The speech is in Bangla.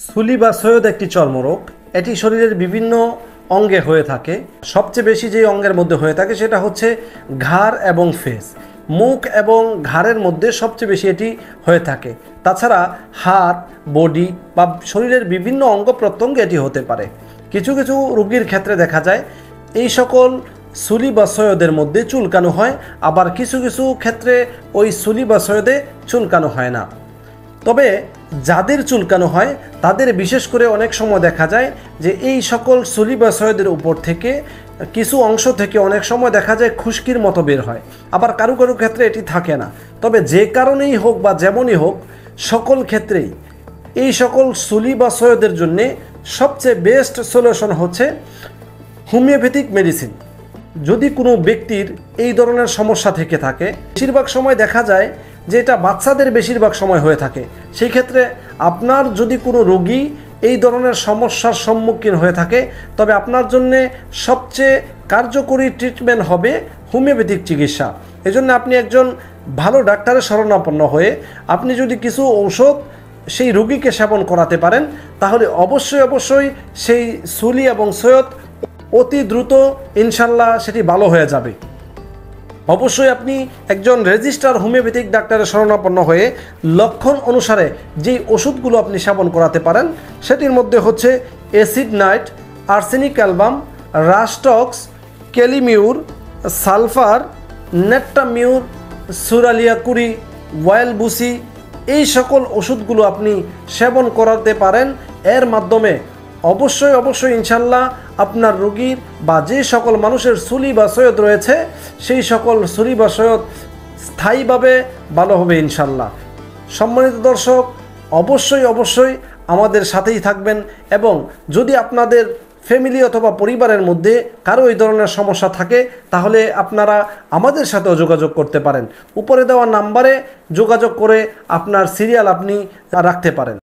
সুলি বা সৈয়দ একটি চর্মরোগ। এটি শরীরের বিভিন্ন অঙ্গে হয়ে থাকে। সবচেয়ে বেশি যে অঙ্গের মধ্যে হয়ে থাকে সেটা হচ্ছে ঘাড় এবং ফেস। মুখ এবং ঘাড়ের মধ্যে সবচেয়ে বেশি এটি হয়ে থাকে। তাছাড়া হাত, বডি বা শরীরের বিভিন্ন অঙ্গ প্রত্যঙ্গে এটি হতে পারে। কিছু কিছু রোগীর ক্ষেত্রে দেখা যায় এই সকল সুলি বা সৈয়দের মধ্যে চুলকানো হয়, আবার কিছু কিছু ক্ষেত্রে ওই সুলি বা সৈয়দে চুলকানো হয় না। তবে যাদের চুলকানো হয় তাদের বিশেষ করে অনেক সময় দেখা যায় যে এই সকল সুলি বা সৈয়দের উপর থেকে কিছু অংশ থেকে অনেক সময় দেখা যায় খুশকির মতো বের হয়, আবার কারো কারো ক্ষেত্রে এটি থাকে না। তবে যে কারণেই হোক বা যেমনই হোক, সকল ক্ষেত্রেই এই সকল সুলি বা সৈয়দের জন্যে সবচেয়ে বেস্ট সলিউশন হচ্ছে হোমিওপ্যাথিক মেডিসিন। যদি কোনো ব্যক্তির এই ধরনের সমস্যা থেকে থাকে, বেশিরভাগ সময় দেখা যায় যে এটা বাচ্চাদের বেশিরভাগ সময় হয়ে থাকে। সেই ক্ষেত্রে আপনার যদি কোনো রোগী এই ধরনের সমস্যার সম্মুখীন হয়ে থাকে, তবে আপনার জন্য সবচেয়ে কার্যকরী ট্রিটমেন্ট হবে হোমিওপ্যাথিক চিকিৎসা। এজন্য আপনি একজন ভালো ডাক্তারের শরণাপন্ন হয়ে আপনি যদি কিছু ঔষধ সেই রোগীকে সেবন করাতে পারেন, তাহলে অবশ্যই অবশ্যই সেই সুলি এবং সৈয়দ অতি দ্রুত ইনশাল্লাহ সেটি ভালো হয়ে যাবে। অবশ্যই আপনি একজন রেজিস্টার হোমিওপ্যাথিক ডাক্তারের শরণাপন্ন হয়ে লক্ষণ অনুসারে যেই ওষুধগুলো আপনি সেবন করাতে পারেন সেটির মধ্যে হচ্ছে acid night, arsenic album, রাস্টক্স, ক্যালিমিউর, sulphur, নেট্টামিউর, সুরালিয়াকুরি, ওয়াইল বুসি, এই সকল ওষুধগুলো আপনি সেবন করাতে পারেন। এর মাধ্যমে অবশ্যই অবশ্যই ইনশাল্লাহ আপনার রোগীর বা যে সকল মানুষের সুলি বা সৈয়দ রয়েছে সেই সকল সুলি বা সৈয়দ স্থায়ীভাবে ভালো হবে ইনশাল্লাহ। সম্মানিত দর্শক, অবশ্যই অবশ্যই আমাদের সাথেই থাকবেন, এবং যদি আপনাদের ফ্যামিলি অথবা পরিবারের মধ্যে কারো এই ধরনের সমস্যা থাকে তাহলে আপনারা আমাদের সাথেও যোগাযোগ করতে পারেন। উপরে দেওয়া নাম্বারে যোগাযোগ করে আপনার সিরিয়াল আপনি রাখতে পারেন।